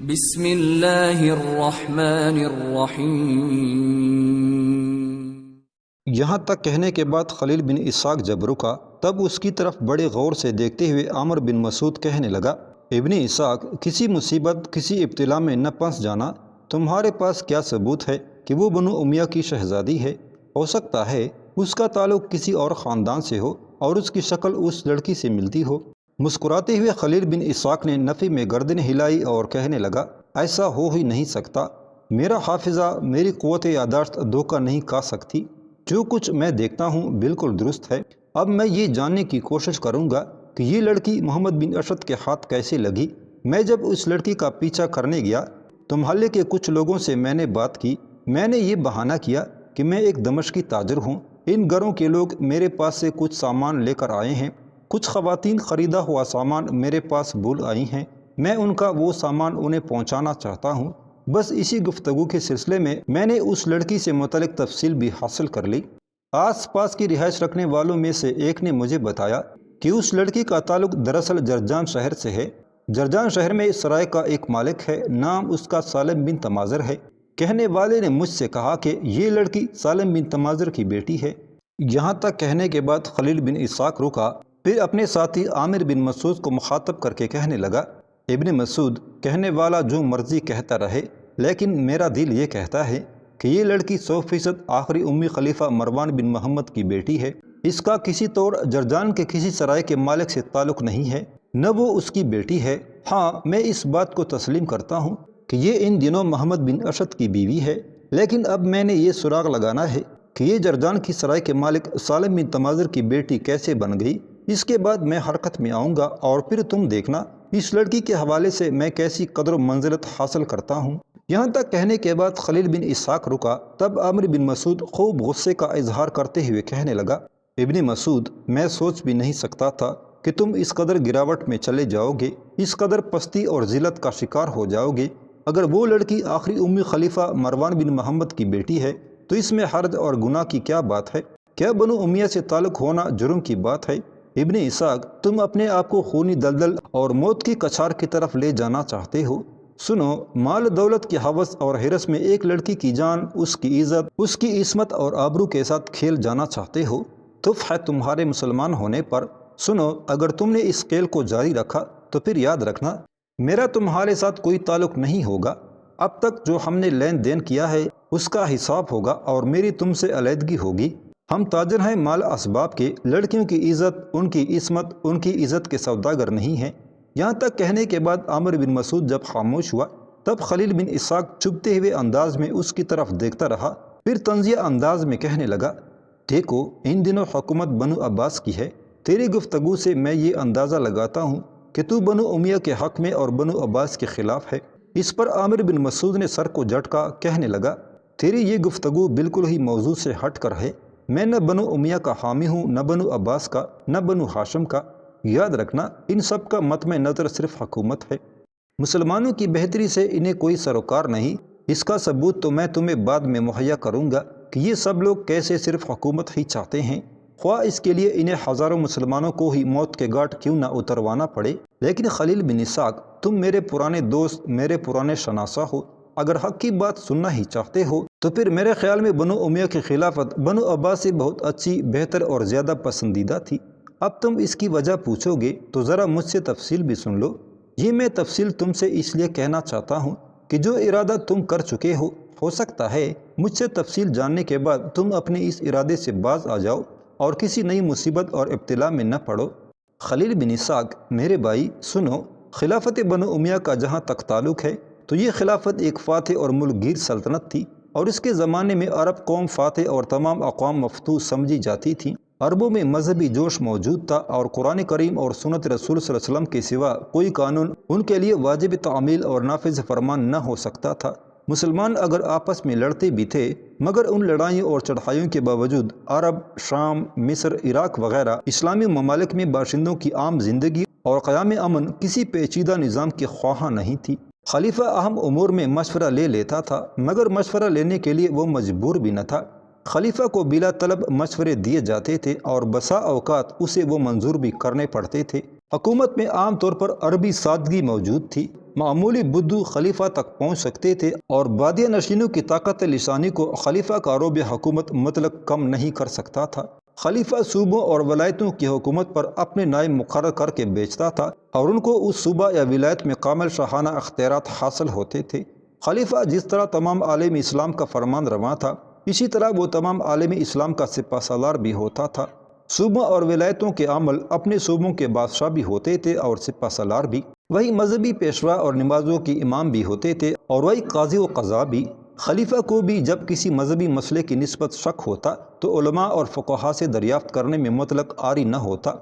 بسم اللہ الرحمن الرحیم۔ یہاں تک کہنے کے بعد خلیل بن اسحاق جب رکا تب اس کی طرف بڑے غور سے دیکھتے ہوئے عامر بن مسعود کہنے لگا، ابن اسحاق، کسی مصیبت کسی ابتلا میں نہ پھنس جانا۔ تمہارے پاس کیا ثبوت ہے کہ وہ بنو امیہ کی شہزادی ہے؟ ہو سکتا ہے اس کا تعلق کسی اور خاندان سے ہو اور اس کی شکل اس لڑکی سے ملتی ہو۔ مسکراتے ہوئے خلیل بن اسحاق نے نفی میں گردن ہلائی اور کہنے لگا، ایسا ہو ہی نہیں سکتا۔ میرا حافظہ، میری قوت یادداشت دھوکہ نہیں کھا سکتی۔ جو کچھ میں دیکھتا ہوں بالکل درست ہے۔ اب میں یہ جاننے کی کوشش کروں گا کہ یہ لڑکی محمد بن اشد کے ہاتھ کیسے لگی۔ میں جب اس لڑکی کا پیچھا کرنے گیا تو محلے کے کچھ لوگوں سے میں نے بات کی۔ میں نے یہ بہانہ کیا کہ میں ایک دمشقی تاجر ہوں۔ ان گھروں کے لوگ میرے پاس سے کچھ سامان لے کر آئے ہیں۔ کچھ خواتین خریدا ہوا سامان میرے پاس بھول آئی ہیں۔ میں ان کا وہ سامان انہیں پہنچانا چاہتا ہوں۔ بس اسی گفتگو کے سلسلے میں نے اس لڑکی سے متعلق تفصیل بھی حاصل کر لی۔ آس پاس کی رہائش رکھنے والوں میں سے ایک نے مجھے بتایا کہ اس لڑکی کا تعلق دراصل جرجان شہر سے ہے۔ جرجان شہر میں اس سرائے کا ایک مالک ہے، نام اس کا سالم بن تمازر ہے۔ کہنے والے نے مجھ سے کہا کہ یہ لڑکی سالم بن تمازر کی بیٹی ہے۔ یہاں تک کہنے کے بعد خلیل بن اسحاق رکا، پھر اپنے ساتھی عامر بن مسعود کو مخاطب کر کے کہنے لگا، ابن مسعود، کہنے والا جو مرضی کہتا رہے، لیکن میرا دل یہ کہتا ہے کہ یہ لڑکی 100% آخری امی خلیفہ مروان بن محمد کی بیٹی ہے۔ اس کا کسی طور جرجان کے کسی سرائے کے مالک سے تعلق نہیں ہے، نہ وہ اس کی بیٹی ہے۔ ہاں، میں اس بات کو تسلیم کرتا ہوں کہ یہ ان دنوں محمد بن اشد کی بیوی ہے، لیکن اب میں نے یہ سراغ لگانا ہے کہ یہ جرجان کی سرائے کے مالک سالم بن تمازر کی بیٹی کیسے بن گئی۔ اس کے بعد میں حرکت میں آؤں گا اور پھر تم دیکھنا اس لڑکی کے حوالے سے میں کیسی قدر و منزلت حاصل کرتا ہوں۔ یہاں تک کہنے کے بعد خلیل بن اسحاق رکا، تب عامر بن مسعود خوب غصے کا اظہار کرتے ہوئے کہنے لگا، ابن مسعود، میں سوچ بھی نہیں سکتا تھا کہ تم اس قدر گراوٹ میں چلے جاؤ گے، اس قدر پستی اور ذلت کا شکار ہو جاؤ گے۔ اگر وہ لڑکی آخری امی خلیفہ مروان بن محمد کی بیٹی ہے تو اس میں حرج اور گناہ کی کیا بات ہے؟ کیا بنو امیہ سے تعلق ہونا جرم کی بات ہے؟ ابن اسحاق، تم اپنے آپ کو خونی دلدل اور موت کی کچھار کی طرف لے جانا چاہتے ہو۔ سنو، مال دولت کی ہوس اور ہرس میں ایک لڑکی کی جان، اس کی عزت، اس کی عصمت اور آبرو کے ساتھ کھیل جانا چاہتے ہو؟ تف ہے تمہارے مسلمان ہونے پر۔ سنو، اگر تم نے اس کھیل کو جاری رکھا تو پھر یاد رکھنا میرا تمہارے ساتھ کوئی تعلق نہیں ہوگا۔ اب تک جو ہم نے لین دین کیا ہے اس کا حساب ہوگا اور میری تم سے علیحدگی ہوگی۔ ہم تاجر ہیں مال اسباب کے، لڑکیوں کی عزت، ان کی عصمت، ان کی عزت کے سوداگر نہیں ہیں۔ یہاں تک کہنے کے بعد عامر بن مسعود جب خاموش ہوا تب خلیل بن اسحاق چبھتے ہوئے انداز میں اس کی طرف دیکھتا رہا، پھر طنزیہ انداز میں کہنے لگا، دیکھو، ان دنوں حکومت بنو عباس کی ہے۔ تیری گفتگو سے میں یہ اندازہ لگاتا ہوں کہ تو بنو امیہ کے حق میں اور بنو عباس کے خلاف ہے۔ اس پر عامر بن مسعود نے سر کو جھٹکا، کہنے لگا، تیری یہ گفتگو بالکل ہی موضوع سے ہٹ کر ہے۔ میں نہ بنو امیہ کا حامی ہوں، نہ بنو عباس کا، نہ بنو ہاشم کا۔ یاد رکھنا، ان سب کا مطمع نظر صرف حکومت ہے۔ مسلمانوں کی بہتری سے انہیں کوئی سروکار نہیں۔ اس کا ثبوت تو میں تمہیں بعد میں مہیا کروں گا کہ یہ سب لوگ کیسے صرف حکومت ہی چاہتے ہیں، خواہ اس کے لیے انہیں ہزاروں مسلمانوں کو ہی موت کے گھاٹ کیوں نہ اتروانا پڑے۔ لیکن خلیل بن اسحاق، تم میرے پرانے دوست، میرے پرانے شناسہ ہو۔ اگر حق کی بات سننا ہی چاہتے ہو تو پھر میرے خیال میں بنو امیہ کی خلافت بنو عباس سے بہت اچھی، بہتر اور زیادہ پسندیدہ تھی۔ اب تم اس کی وجہ پوچھو گے تو ذرا مجھ سے تفصیل بھی سن لو۔ یہ میں تفصیل تم سے اس لیے کہنا چاہتا ہوں کہ جو ارادہ تم کر چکے ہو سکتا ہے مجھ سے تفصیل جاننے کے بعد تم اپنے اس ارادے سے باز آ جاؤ اور کسی نئی مصیبت اور ابتلا میں نہ پڑو۔ خلیل بن اسحاق، میرے بھائی، سنو، خلافت بنو امیہ کا جہاں تک تعلق ہے تو یہ خلافت ایک فاتح اور ملک گیر سلطنت تھی، اور اس کے زمانے میں عرب قوم فاتح اور تمام اقوام مفتوح سمجھی جاتی تھیں۔ عربوں میں مذہبی جوش موجود تھا اور قرآن کریم اور سنت رسول صلی اللہ علیہ وسلم کے سوا کوئی قانون ان کے لیے واجب تعمیل اور نافذ فرمان نہ ہو سکتا تھا۔ مسلمان اگر آپس میں لڑتے بھی تھے مگر ان لڑائیوں اور چڑھائیوں کے باوجود عرب، شام، مصر، عراق وغیرہ اسلامی ممالک میں باشندوں کی عام زندگی اور قیام امن کسی پیچیدہ نظام کے خواہاں نہیں تھی۔ خلیفہ اہم امور میں مشورہ لے لیتا تھا مگر مشورہ لینے کے لیے وہ مجبور بھی نہ تھا۔ خلیفہ کو بلا طلب مشورے دیے جاتے تھے اور بسا اوقات اسے وہ منظور بھی کرنے پڑتے تھے۔ حکومت میں عام طور پر عربی سادگی موجود تھی، معمولی بدو خلیفہ تک پہنچ سکتے تھے اور بادیہ نشینوں کی طاقت لسانی کو خلیفہ کا روب حکومت مطلق کم نہیں کر سکتا تھا۔ خلیفہ صوبوں اور ولایتوں کی حکومت پر اپنے نائب مقرر کر کے بیچتا تھا اور ان کو اس صوبہ یا ولایت میں کامل شاہانہ اختیارات حاصل ہوتے تھے۔ خلیفہ جس طرح تمام عالم اسلام کا فرمان رواں تھا، اسی طرح وہ تمام عالم اسلام کا سپہ سالار بھی ہوتا تھا۔ صوبوں اور ولایتوں کے عمل اپنے صوبوں کے بادشاہ بھی ہوتے تھے اور سپہ سالار بھی، وہی مذہبی پیشوا اور نمازوں کے امام بھی ہوتے تھے اور وہی قاضی و قضا بھی۔ خلیفہ کو بھی جب کسی مذہبی مسئلے کی نسبت شک ہوتا تو علماء اور فقہاء سے دریافت کرنے میں مطلق عاری نہ ہوتا۔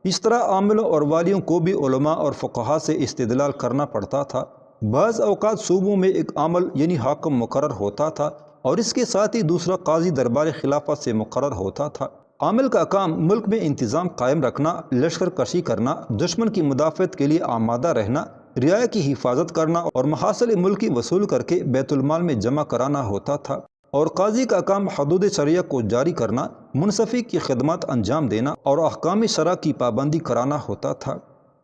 اس طرح عاملوں اور والیوں کو بھی علماء اور فقہاء سے استدلال کرنا پڑتا تھا۔ بعض اوقات صوبوں میں ایک عامل یعنی حاکم مقرر ہوتا تھا اور اس کے ساتھ ہی دوسرا قاضی دربار خلافت سے مقرر ہوتا تھا۔ عامل کا کام ملک میں انتظام قائم رکھنا، لشکر کشی کرنا، دشمن کی مدافعت کے لیے آمادہ رہنا، رعایا کی حفاظت کرنا اور محاصل ملکی وصول کر کے بیت المال میں جمع کرانا ہوتا تھا، اور قاضی کا کام حدود شرعیہ کو جاری کرنا، منصفی کی خدمات انجام دینا اور احکام شرع کی پابندی کرانا ہوتا تھا۔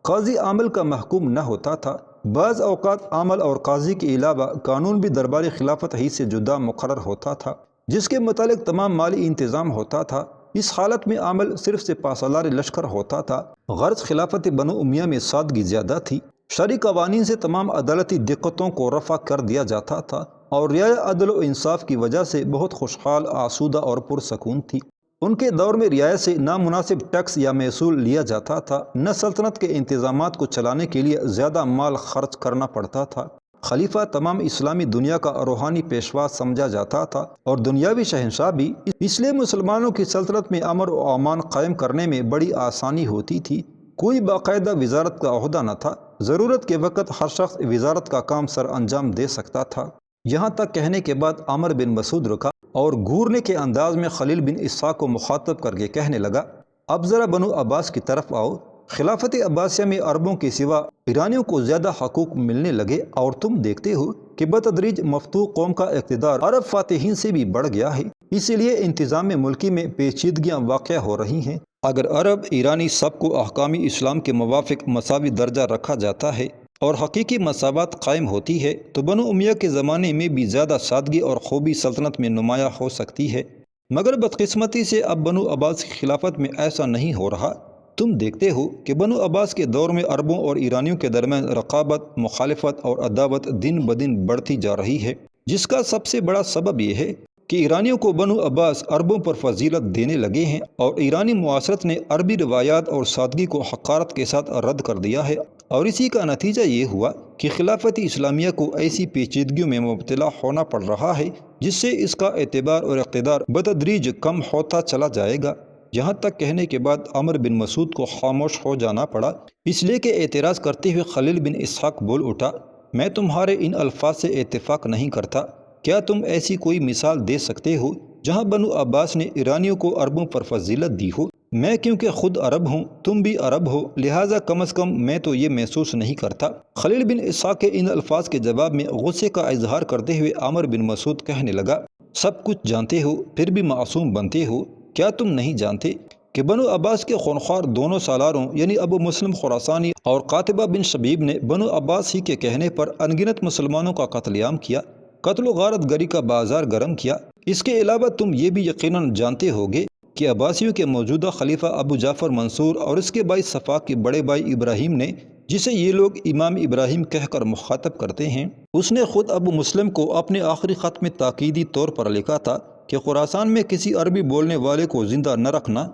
قاضی عامل کا محکوم نہ ہوتا تھا۔ بعض اوقات عامل اور قاضی کے علاوہ قانون بھی دربار خلافت ہی سے جدا مقرر ہوتا تھا، جس کے متعلق تمام مالی انتظام ہوتا تھا۔ اس حالت میں عامل صرف سپہ سالار لشکر ہوتا تھا۔ غرض خلافت بنو امیہ میں سادگی زیادہ تھی۔ شرعی قوانین سے تمام عدالتی دقتوں کو رفع کر دیا جاتا تھا اور رعایا عدل و انصاف کی وجہ سے بہت خوشحال، آسودہ اور پرسکون تھی۔ ان کے دور میں رعایا سے نامناسب ٹیکس یا محصول لیا جاتا تھا، نہ سلطنت کے انتظامات کو چلانے کے لیے زیادہ مال خرچ کرنا پڑتا تھا۔ خلیفہ تمام اسلامی دنیا کا روحانی پیشوا سمجھا جاتا تھا اور دنیاوی شہنشاہ بھی، اس لیے مسلمانوں کی سلطنت میں امن و امان قائم کرنے میں بڑی آسانی ہوتی تھی۔ کوئی باقاعدہ وزارت کا عہدہ نہ تھا، ضرورت کے وقت ہر شخص وزارت کا کام سر انجام دے سکتا تھا۔ یہاں تک کہنے کے بعد عمر بن مسعود رکا اور گھورنے کے انداز میں خلیل بن اسحاق کو مخاطب کر کے کہنے لگا، اب ذرا بنو عباس کی طرف آؤ۔ خلافت عباسیہ میں عربوں کے سوا ایرانیوں کو زیادہ حقوق ملنے لگے اور تم دیکھتے ہو کہ بتدریج مفتوح قوم کا اقتدار عرب فاتحین سے بھی بڑھ گیا ہے، اسی لیے انتظام ملکی میں پیچیدگیاں واقع ہو رہی ہیں۔ اگر عرب ایرانی سب کو احکامی اسلام کے موافق مساوی درجہ رکھا جاتا ہے اور حقیقی مساوات قائم ہوتی ہے تو بنو امیہ کے زمانے میں بھی زیادہ سادگی اور خوبی سلطنت میں نمایاں ہو سکتی ہے، مگر بدقسمتی سے اب بنو عباس کی خلافت میں ایسا نہیں ہو رہا۔ تم دیکھتے ہو کہ بنو عباس کے دور میں عربوں اور ایرانیوں کے درمیان رقابت، مخالفت اور عداوت دن بدن بڑھتی جا رہی ہے، جس کا سب سے بڑا سبب یہ ہے کہ ایرانیوں کو بنو عباس عربوں پر فضیلت دینے لگے ہیں اور ایرانی معاشرت نے عربی روایات اور سادگی کو حقارت کے ساتھ رد کر دیا ہے، اور اسی کا نتیجہ یہ ہوا کہ خلافت اسلامیہ کو ایسی پیچیدگیوں میں مبتلا ہونا پڑ رہا ہے جس سے اس کا اعتبار اور اقتدار بتدریج کم ہوتا چلا جائے گا۔ یہاں تک کہنے کے بعد عمر بن مسعود کو خاموش ہو جانا پڑا، اس لیے کہ اعتراض کرتے ہوئے خلیل بن اسحاق بول اٹھا، میں تمہارے ان الفاظ سے اتفاق نہیں کرتا۔ کیا تم ایسی کوئی مثال دے سکتے ہو جہاں بنو عباس نے ایرانیوں کو عربوں پر فضیلت دی ہو؟ میں کیونکہ خود عرب ہوں، تم بھی عرب ہو، لہٰذا کم از کم میں تو یہ محسوس نہیں کرتا۔ خلیل بن اسحاق کے ان الفاظ کے جواب میں غصے کا اظہار کرتے ہوئے عمر بن مسعود کہنے لگا، سب کچھ جانتے ہو پھر بھی معصوم بنتے ہو۔ کیا تم نہیں جانتے کہ بنو عباس کے خونخوار دونوں سالاروں یعنی ابو مسلم خراسانی اور قاتبہ بن شبیب نے بنو عباس ہی کے کہنے پر انگنت مسلمانوں کا قتل عام کیا، قتل و غارت گری کا بازار گرم کیا؟ اس کے علاوہ تم یہ بھی یقیناً جانتے ہوگے کہ عباسیوں کے موجودہ خلیفہ ابو جعفر منصور اور اس کے بھائی صفا کے بڑے بھائی ابراہیم نے، جسے یہ لوگ امام ابراہیم کہہ کر مخاطب کرتے ہیں، اس نے خود ابو مسلم کو اپنے آخری خط میں تاکیدی طور پر لکھا تھا کہ خراسان میں کسی عربی بولنے والے کو زندہ نہ رکھنا۔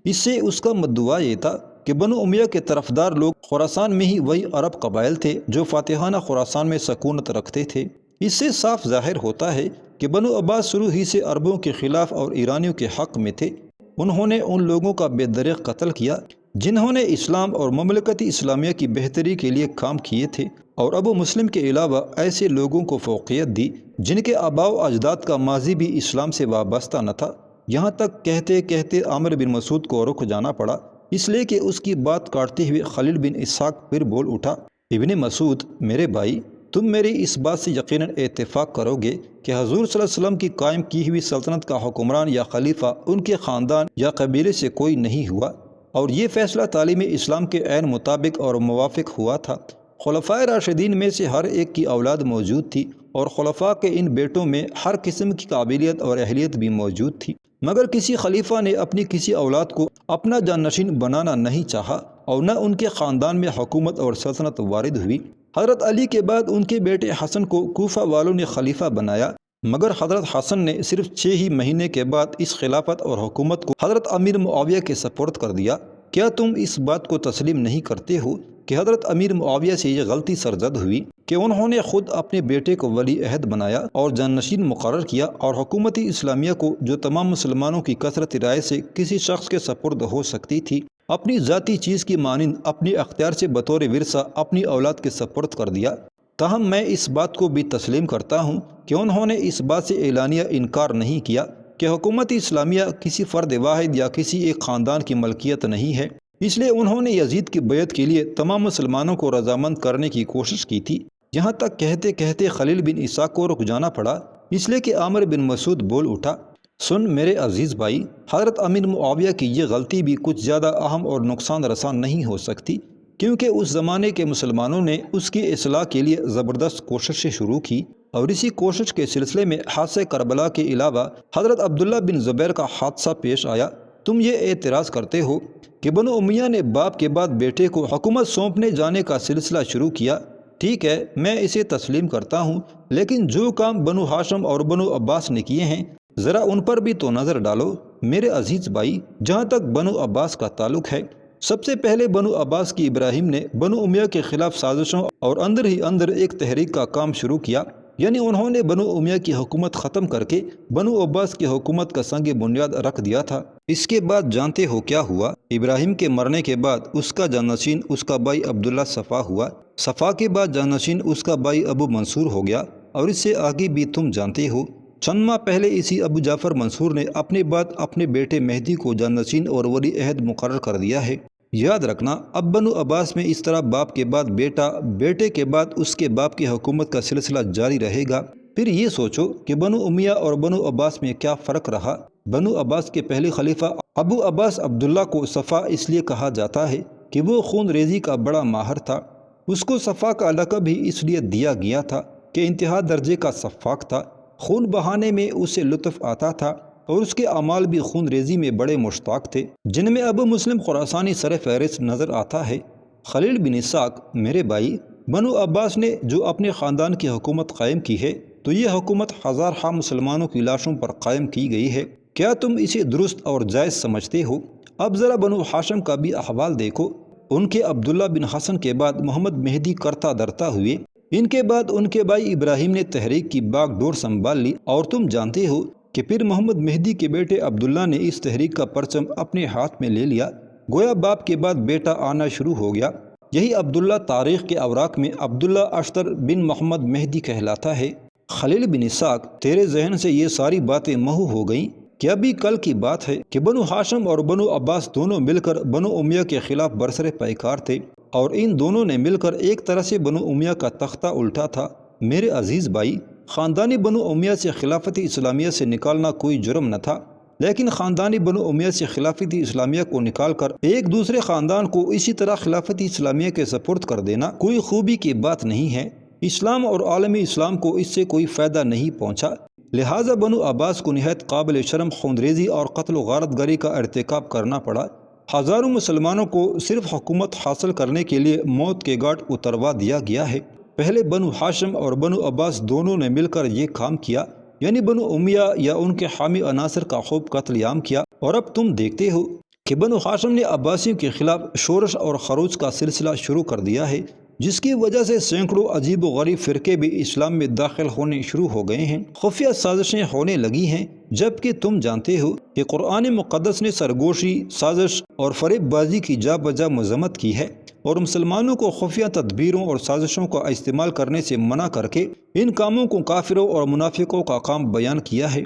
اس سے اس کا مدعا یہ تھا کہ بنو امیہ کے طرفدار لوگ خراسان میں ہی وہی عرب قبائل تھے جو فاتحانہ خراسان میں سکونت رکھتے تھے۔ اس سے صاف ظاہر ہوتا ہے کہ بنو عباس شروع ہی سے عربوں کے خلاف اور ایرانیوں کے حق میں تھے۔ انہوں نے ان لوگوں کا بے دریغ قتل کیا جنہوں نے اسلام اور مملکت اسلامیہ کی بہتری کے لیے کام کیے تھے، اور ابو مسلم کے علاوہ ایسے لوگوں کو فوقیت دی جن کے آباء و اجداد کا ماضی بھی اسلام سے وابستہ نہ تھا۔ یہاں تک کہتے کہتے عامر بن مسعود کو رک جانا پڑا، اس لیے کہ اس کی بات کاٹتے ہوئے خلیل بن اسحاق پھر بول اٹھا، ابن مسعود میرے بھائی، تم میری اس بات سے یقیناً اتفاق کرو گے کہ حضور صلی اللہ علیہ وسلم کی قائم کی ہوئی سلطنت کا حکمران یا خلیفہ ان کے خاندان یا قبیلے سے کوئی نہیں ہوا۔ اور یہ فیصلہ تعلیم اسلام کے عین مطابق اور موافق ہوا تھا۔ خلفائے راشدین میں سے ہر ایک کی اولاد موجود تھی اور خلفاء کے ان بیٹوں میں ہر قسم کی قابلیت اور اہلیت بھی موجود تھی، مگر کسی خلیفہ نے اپنی کسی اولاد کو اپنا جانشین بنانا نہیں چاہا اور نہ ان کے خاندان میں حکومت اور سلطنت وارد ہوئی۔ حضرت علی کے بعد ان کے بیٹے حسن کو کوفہ والوں نے خلیفہ بنایا، مگر حضرت حسن نے صرف 6 ہی مہینے کے بعد اس خلافت اور حکومت کو حضرت امیر معاویہ کے سپرد کر دیا۔ کیا تم اس بات کو تسلیم نہیں کرتے ہو کہ حضرت امیر معاویہ سے یہ غلطی سرزد ہوئی کہ انہوں نے خود اپنے بیٹے کو ولی عہد بنایا اور جانشین مقرر کیا، اور حکومت اسلامیہ کو جو تمام مسلمانوں کی کثرت رائے سے کسی شخص کے سپرد ہو سکتی تھی، اپنی ذاتی چیز کی مانند اپنی اختیار سے بطور ورثہ اپنی اولاد کے سپرد کر دیا؟ تاہم میں اس بات کو بھی تسلیم کرتا ہوں کہ انہوں نے اس بات سے اعلانیہ انکار نہیں کیا کہ حکومت اسلامیہ کسی فرد واحد یا کسی ایک خاندان کی ملکیت نہیں ہے، اس لیے انہوں نے یزید کی بیعت کے لیے تمام مسلمانوں کو رضامند کرنے کی کوشش کی تھی، یہاں تک کہتے کہتے خلیل بن اسحاق کو رک جانا پڑا، اس لیے کہ عامر بن مسعود بول اٹھا، سن میرے عزیز بھائی، حضرت امیر معاویہ کی یہ غلطی بھی کچھ زیادہ اہم اور نقصان رساں نہیں ہو سکتی، کیونکہ اس زمانے کے مسلمانوں نے اس کی اصلاح کے لیے زبردست کوششیں شروع کی، اور اسی کوشش کے سلسلے میں حادثہ کربلا کے علاوہ حضرت عبداللہ بن زبیر کا حادثہ پیش آیا۔ تم یہ اعتراض کرتے ہو کہ بنو امیہ نے باپ کے بعد بیٹے کو حکومت سونپنے جانے کا سلسلہ شروع کیا، ٹھیک ہے، میں اسے تسلیم کرتا ہوں، لیکن جو کام بنو ہاشم اور بنو عباس نے کیے ہیں ذرا ان پر بھی تو نظر ڈالو میرے عزیز بھائی۔ جہاں تک بنو عباس کا تعلق ہے، سب سے پہلے بنو عباس کی ابراہیم نے بنو امیہ کے خلاف سازشوں اور اندر ہی اندر ایک تحریک کا کام شروع کیا، یعنی انہوں نے بنو امیہ کی حکومت ختم کر کے بنو عباس کی حکومت کا سنگ بنیاد رکھ دیا تھا۔ اس کے بعد جانتے ہو کیا ہوا؟ ابراہیم کے مرنے کے بعد اس کا جانشین اس کا بھائی عبداللہ صفا ہوا، صفا کے بعد جانشین اس کا بھائی ابو منصور ہو گیا، اور اس سے آگے بھی تم جانتے ہو۔ چند ماہ پہلے اسی ابو جعفر منصور نے اپنے بعد اپنے بیٹے مہدی کو جانشین اور ولی عہد مقرر کر دیا ہے۔ یاد رکھنا، اب بنو عباس میں اس طرح باپ کے بعد بیٹا، بیٹے کے بعد اس کے باپ کی حکومت کا سلسلہ جاری رہے گا۔ پھر یہ سوچو کہ بنو امیہ اور بنو عباس میں کیا فرق رہا۔ بنو عباس کے پہلے خلیفہ ابو عباس عبداللہ کو صفا اس لیے کہا جاتا ہے کہ وہ خون ریزی کا بڑا ماہر تھا۔ اس کو صفا کا لقب بھی اس لیے دیا گیا تھا کہ انتہا درجے کا سفاک تھا، خون بہانے میں اسے لطف آتا تھا، اور اس کے اعمال بھی خون ریزی میں بڑے مشتاق تھے، جن میں ابو مسلم خراسانی سر فہرست نظر آتا ہے۔ خلیل بن اسحاق میرے بھائی، بنو عباس نے جو اپنے خاندان کی حکومت قائم کی ہے، تو یہ حکومت ہزارہا مسلمانوں کی لاشوں پر قائم کی گئی ہے۔ کیا تم اسے درست اور جائز سمجھتے ہو؟ اب ذرا بنو ہاشم کا بھی احوال دیکھو۔ ان کے عبداللہ بن حسن کے بعد محمد مہدی کرتا درتا ہوئے، ان کے بعد ان کے بھائی ابراہیم نے تحریک کی باغ ڈور سنبھال لی، اور تم جانتے ہو کہ پھر محمد مہدی کے بیٹے عبداللہ نے اس تحریک کا پرچم اپنے ہاتھ میں لے لیا، گویا باپ کے بعد بیٹا آنا شروع ہو گیا۔ یہی عبداللہ تاریخ کے اوراق میں عبداللہ اشتر بن محمد مہدی کہلاتا ہے۔ خلیل بن اسحاق، تیرے ذہن سے یہ ساری باتیں محو ہو گئیں؟ کیا بھی کل کی بات ہے کہ بنو ہاشم اور بنو عباس دونوں مل کر بنو امیہ کے خلاف برسر پیکار تھے، اور ان دونوں نے مل کر ایک طرح سے بنو امیہ کا تختہ الٹا تھا؟ میرے عزیز بھائی، خاندانی بنو امیہ سے خلافت اسلامیہ سے نکالنا کوئی جرم نہ تھا، لیکن خاندانی بنو امیہ سے خلافت اسلامیہ کو نکال کر ایک دوسرے خاندان کو اسی طرح خلافت اسلامیہ کے سپرد کر دینا کوئی خوبی کی بات نہیں ہے۔ اسلام اور عالم اسلام کو اس سے کوئی فائدہ نہیں پہنچا، لہٰذا بنو عباس کو نہایت قابل شرم خونریزی اور قتل و غارت گری کا ارتکاب کرنا پڑا۔ ہزاروں مسلمانوں کو صرف حکومت حاصل کرنے کے لیے موت کے گھاٹ اتروا دیا گیا ہے۔ پہلے بنو ہاشم اور بنو عباس دونوں نے مل کر یہ کام کیا، یعنی بنو امیہ یا ان کے حامی عناصر کا خوب قتل عام کیا، اور اب تم دیکھتے ہو کہ بنو ہاشم نے عباسیوں کے خلاف شورش اور خروش کا سلسلہ شروع کر دیا ہے، جس کی وجہ سے سینکڑوں عجیب و غریب فرقے بھی اسلام میں داخل ہونے شروع ہو گئے ہیں، خفیہ سازشیں ہونے لگی ہیں، جبکہ تم جانتے ہو کہ قرآن مقدس نے سرگوشی، سازش اور فریب بازی کی جا بجا مذمت کی ہے، اور مسلمانوں کو خفیہ تدبیروں اور سازشوں کا استعمال کرنے سے منع کر کے ان کاموں کو کافروں اور منافقوں کا کام بیان کیا ہے۔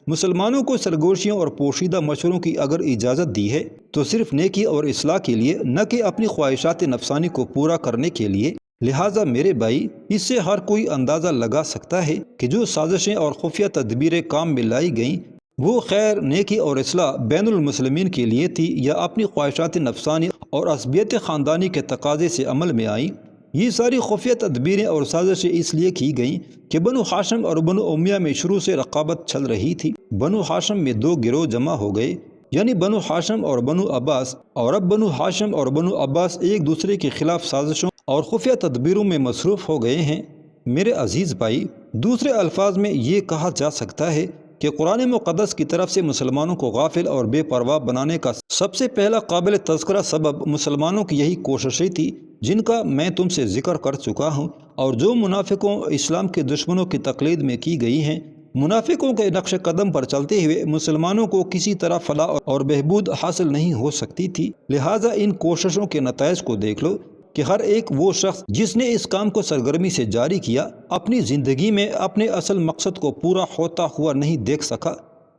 مسلمانوں کو سرگوشیوں اور پوشیدہ مشوروں کی اگر اجازت دی ہے تو صرف نیکی اور اصلاح کے لیے، نہ کہ اپنی خواہشات نفسانی کو پورا کرنے کے لیے۔ لہٰذا میرے بھائی، اس سے ہر کوئی اندازہ لگا سکتا ہے کہ جو سازشیں اور خفیہ تدبیریں کام میں لائی گئیں، وہ خیر، نیکی اور اصلاح بین المسلمین کے لیے تھی یا اپنی خواہشات نفسانی اور عصبیت خاندانی کے تقاضے سے عمل میں آئیں؟ یہ ساری خفیہ تدبیریں اور سازشیں اس لیے کی گئیں کہ بنو ہاشم اور بنو امیہ میں شروع سے رقابت چل رہی تھی۔ بنو ہاشم میں دو گروہ جمع ہو گئے، یعنی بنو ہاشم اور بنو عباس، اور اب بنو ہاشم اور بنو عباس ایک دوسرے کے خلاف سازشوں اور خفیہ تدبیروں میں مصروف ہو گئے ہیں۔ میرے عزیز بھائی، دوسرے الفاظ میں یہ کہا جا سکتا ہے کہ قرآن مقدس کی طرف سے مسلمانوں کو غافل اور بے پرواہ بنانے کا سب سے پہلا قابل تذکرہ سبب مسلمانوں کی یہی کوششیں تھی جن کا میں تم سے ذکر کر چکا ہوں، اور جو منافقوں اسلام کے دشمنوں کی تقلید میں کی گئی ہیں۔ منافقوں کے نقش قدم پر چلتے ہوئے مسلمانوں کو کسی طرح فلاح اور بہبود حاصل نہیں ہو سکتی تھی۔ لہٰذا ان کوششوں کے نتائج کو دیکھ لو کہ ہر ایک وہ شخص جس نے اس کام کو سرگرمی سے جاری کیا اپنی زندگی میں اپنے اصل مقصد کو پورا ہوتا ہوا نہیں دیکھ سکا۔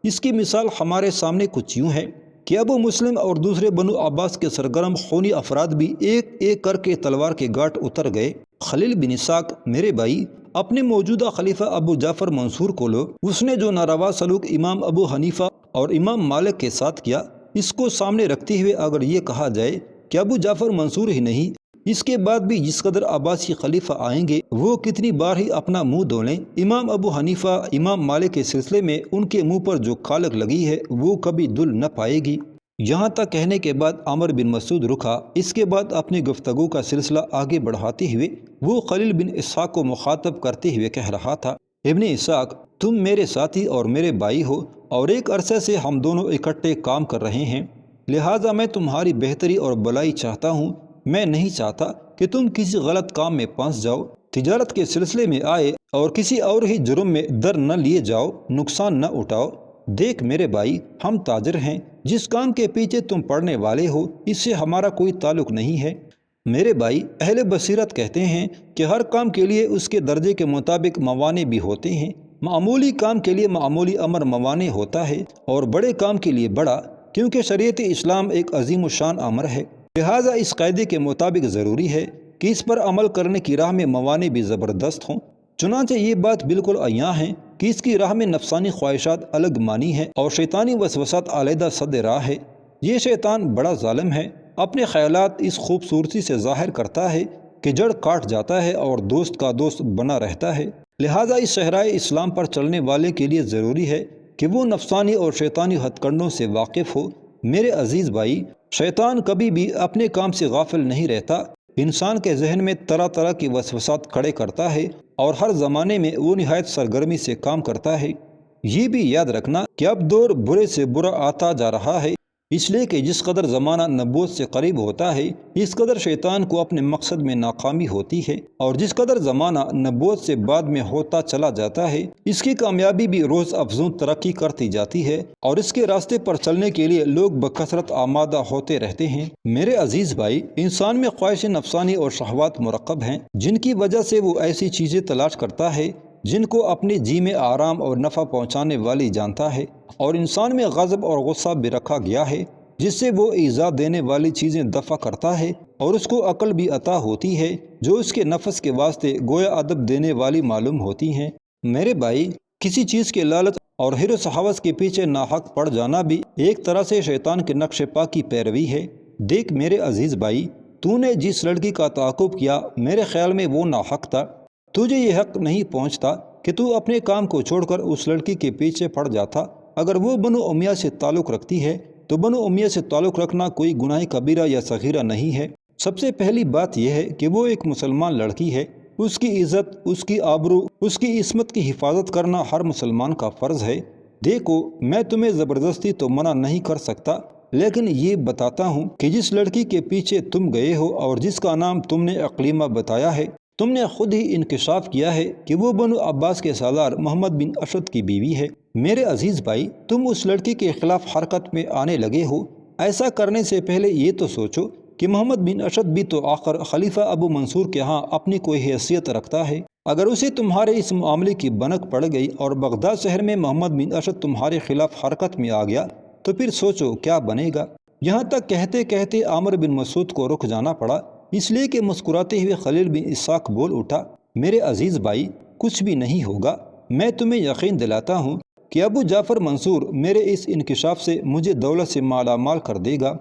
اس کی مثال ہمارے سامنے کچھ یوں ہے کہ ابو مسلم اور دوسرے بنو عباس کے سرگرم خونی افراد بھی ایک ایک کر کے تلوار کے گھاٹ اتر گئے۔ خلیل بن اسحاق، میرے بھائی، اپنے موجودہ خلیفہ ابو جعفر منصور کو لو۔ اس نے جو ناروا سلوک امام ابو حنیفہ اور امام مالک کے ساتھ کیا، اس کو سامنے رکھتے ہوئے اگر یہ کہا جائے کہ ابو جعفر منصور ہی نہیں، اس کے بعد بھی جس قدر عباسی خلیفہ آئیں گے وہ کتنی بار ہی اپنا منہ دھو لیں، امام ابو حنیفہ، امام مالک کے سلسلے میں ان کے منہ پر جو کالک لگی ہے وہ کبھی دھل نہ پائے گی۔ یہاں تک کہنے کے بعد عامر بن مسعود رکا۔ اس کے بعد اپنی گفتگو کا سلسلہ آگے بڑھاتے ہوئے وہ خلیل بن اسحاق کو مخاطب کرتے ہوئے کہہ رہا تھا، ابن اسحاق، تم میرے ساتھی اور میرے بھائی ہو، اور ایک عرصے سے ہم دونوں اکٹھے کام کر رہے ہیں، لہٰذا میں تمہاری بہتری اور بھلائی چاہتا ہوں۔ میں نہیں چاہتا کہ تم کسی غلط کام میں پھنس جاؤ، تجارت کے سلسلے میں آئے اور کسی اور ہی جرم میں در نہ لیے جاؤ، نقصان نہ اٹھاؤ۔ دیکھ میرے بھائی، ہم تاجر ہیں، جس کام کے پیچھے تم پڑنے والے ہو اس سے ہمارا کوئی تعلق نہیں ہے۔ میرے بھائی، اہل بصیرت کہتے ہیں کہ ہر کام کے لیے اس کے درجے کے مطابق موانع بھی ہوتے ہیں۔ معمولی کام کے لیے معمولی امر موانع ہوتا ہے، اور بڑے کام کے لیے بڑا، کیونکہ شریعت اسلام ایک عظیم الشان امر ہے۔ لہٰذا اس قاعدے کے مطابق ضروری ہے کہ اس پر عمل کرنے کی راہ میں موانع بھی زبردست ہوں۔ چنانچہ یہ بات بالکل عیاں ہے کہ اس کی راہ میں نفسانی خواہشات الگ مانی ہے اور شیطانی وسوسات علیحدہ صد راہ ہے۔ یہ شیطان بڑا ظالم ہے، اپنے خیالات اس خوبصورتی سے ظاہر کرتا ہے کہ جڑ کاٹ جاتا ہے اور دوست کا دوست بنا رہتا ہے۔ لہٰذا اس صحرائے اسلام پر چلنے والے کے لیے ضروری ہے کہ وہ نفسانی اور شیطانی ہتھ کنڈوں سے واقف ہو۔ میرے عزیز بھائی، شیطان کبھی بھی اپنے کام سے غافل نہیں رہتا، انسان کے ذہن میں طرح طرح کی وسوسات کھڑے کرتا ہے اور ہر زمانے میں وہ نہایت سرگرمی سے کام کرتا ہے۔ یہ بھی یاد رکھنا کہ اب دور برے سے برا آتا جا رہا ہے، اس لیے کہ جس قدر زمانہ نبوت سے قریب ہوتا ہے اس قدر شیطان کو اپنے مقصد میں ناکامی ہوتی ہے، اور جس قدر زمانہ نبوت سے بعد میں ہوتا چلا جاتا ہے اس کی کامیابی بھی روز افزوں ترقی کرتی جاتی ہے، اور اس کے راستے پر چلنے کے لیے لوگ بکثرت آمادہ ہوتے رہتے ہیں۔ میرے عزیز بھائی، انسان میں خواہش نفسانی اور شہوات مرکب ہیں، جن کی وجہ سے وہ ایسی چیزیں تلاش کرتا ہے جن کو اپنے جی میں آرام اور نفع پہنچانے والی جانتا ہے، اور انسان میں غضب اور غصہ بھی رکھا گیا ہے جس سے وہ ایذا دینے والی چیزیں دفع کرتا ہے، اور اس کو عقل بھی عطا ہوتی ہے جو اس کے نفس کے واسطے گویا ادب دینے والی معلوم ہوتی ہیں۔ میرے بھائی، کسی چیز کے لالچ اور ہرس ہوس کے پیچھے ناحق پڑ جانا بھی ایک طرح سے شیطان کے نقش پا کی پیروی ہے۔ دیکھ میرے عزیز بھائی، تو نے جس لڑکی کا تعاقب کیا میرے خیال میں وہ ناحق تھا۔ تجھے یہ حق نہیں پہنچتا کہ تو اپنے کام کو چھوڑ کر اس لڑکی کے پیچھے پڑ جاتا۔ اگر وہ بنو امیہ سے تعلق رکھتی ہے تو بنو امیہ سے تعلق رکھنا کوئی گناہ کبیرہ یا صغیرہ نہیں ہے۔ سب سے پہلی بات یہ ہے کہ وہ ایک مسلمان لڑکی ہے، اس کی عزت، اس کی آبرو، اس کی عصمت کی حفاظت کرنا ہر مسلمان کا فرض ہے۔ دیکھو، میں تمہیں زبردستی تو منع نہیں کر سکتا، لیکن یہ بتاتا ہوں کہ جس لڑکی کے پیچھے تم گئے ہو اور جس کا نام تم نے اقلیمہ بتایا ہے، تم نے خود ہی انکشاف کیا ہے کہ وہ بنو عباس کے سالار محمد بن اسد کی بیوی ہے۔ میرے عزیز بھائی، تم اس لڑکی کے خلاف حرکت میں آنے لگے ہو۔ ایسا کرنے سے پہلے یہ تو سوچو کہ محمد بن اسد بھی تو آخر خلیفہ ابو منصور کے ہاں اپنی کوئی حیثیت رکھتا ہے۔ اگر اسے تمہارے اس معاملے کی بنک پڑ گئی اور بغداد شہر میں محمد بن اسد تمہارے خلاف حرکت میں آ گیا تو پھر سوچو کیا بنے گا۔ یہاں تک کہتے کہتے عامر بن مسعود کو رک جانا پڑا، اس لیے کہ مسکراتے ہوئے خلیل بن اسحاق بول اٹھا، میرے عزیز بھائی، کچھ بھی نہیں ہوگا، میں تمہیں یقین دلاتا ہوں کہ ابو جعفر منصور میرے اس انکشاف سے مجھے دولت سے مالا مال کر دے گا۔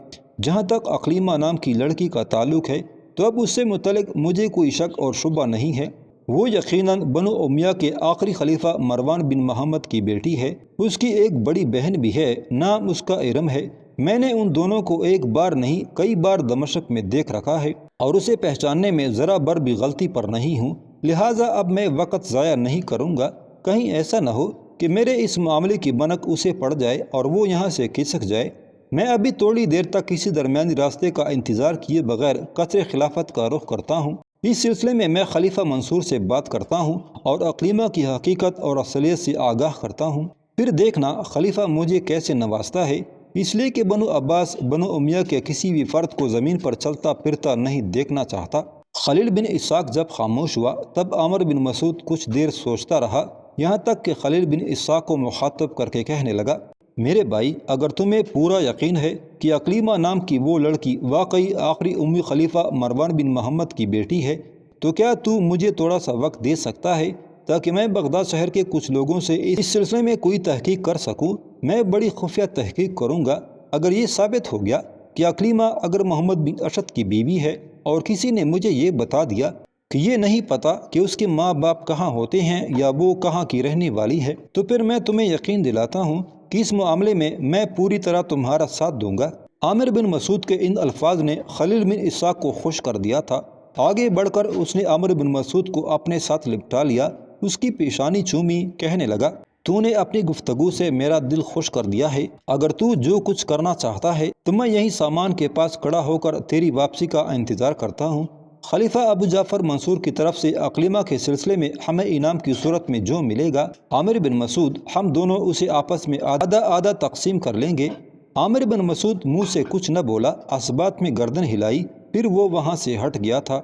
جہاں تک اقلیمہ نام کی لڑکی کا تعلق ہے تو اب اس سے متعلق مجھے کوئی شک اور شبہ نہیں ہے۔ وہ یقیناً بنو امیہ کے آخری خلیفہ مروان بن محمد کی بیٹی ہے۔ اس کی ایک بڑی بہن بھی ہے، نام اس کا ارم ہے۔ میں نے ان دونوں کو ایک بار نہیں کئی بار دمشق میں دیکھ رکھا ہے اور اسے پہچاننے میں ذرا بر بھی غلطی پر نہیں ہوں، لہٰذا اب میں وقت ضائع نہیں کروں گا۔ کہیں ایسا نہ ہو کہ میرے اس معاملے کی بنک اسے پڑ جائے اور وہ یہاں سے کھسک جائے۔ میں ابھی تھوڑی دیر تک کسی درمیانی راستے کا انتظار کیے بغیر قصر خلافت کا رخ کرتا ہوں۔ اس سلسلے میں خلیفہ منصور سے بات کرتا ہوں اور اقلیمہ کی حقیقت اور اصلیت سے آگاہ کرتا ہوں، پھر دیکھنا خلیفہ مجھے کیسے نوازتا ہے، اس لیے کہ بنو عباس بنو امیہ کے کسی بھی فرد کو زمین پر چلتا پھرتا نہیں دیکھنا چاہتا۔ خلیل بن اسحاق جب خاموش ہوا تب عامر بن مسعود کچھ دیر سوچتا رہا، یہاں تک کہ خلیل بن اسحاق کو مخاطب کر کے کہنے لگا، میرے بھائی، اگر تمہیں پورا یقین ہے کہ اقلیمہ نام کی وہ لڑکی واقعی آخری امی خلیفہ مروان بن محمد کی بیٹی ہے تو کیا تو مجھے تھوڑا سا وقت دے سکتا ہے تاکہ میں بغداد شہر کے کچھ لوگوں سے اس سلسلے میں کوئی تحقیق کر سکوں؟ میں بڑی خفیہ تحقیق کروں گا۔ اگر یہ ثابت ہو گیا کہ اقلیمہ اگر محمد بن اشد کی بیوی ہے اور کسی نے مجھے یہ بتا دیا کہ یہ نہیں پتا کہ اس کے ماں باپ کہاں ہوتے ہیں یا وہ کہاں کی رہنے والی ہے، تو پھر میں تمہیں یقین دلاتا ہوں کہ اس معاملے میں پوری طرح تمہارا ساتھ دوں گا۔ عامر بن مسعود کے ان الفاظ نے خلیل بن اسحاق کو خوش کر دیا تھا۔ آگے بڑھ کر اس نے عامر بن مسعود کو اپنے ساتھ لپٹا لیا، اس کی پیشانی چومی، کہنے لگا، تو نے اپنی گفتگو سے میرا دل خوش کر دیا ہے۔ اگر تو جو کچھ کرنا چاہتا ہے تو میں یہیں سامان کے پاس کھڑا ہو کر تیری واپسی کا انتظار کرتا ہوں۔ خلیفہ ابو جعفر منصور کی طرف سے اقلیمہ کے سلسلے میں ہمیں انعام کی صورت میں جو ملے گا، عامر بن مسعود، ہم دونوں اسے آپس میں آدھا آدھا تقسیم کر لیں گے۔ عامر بن مسعود منہ سے کچھ نہ بولا، اسبات میں گردن ہلائی، پھر وہ وہاں سے ہٹ گیا تھا۔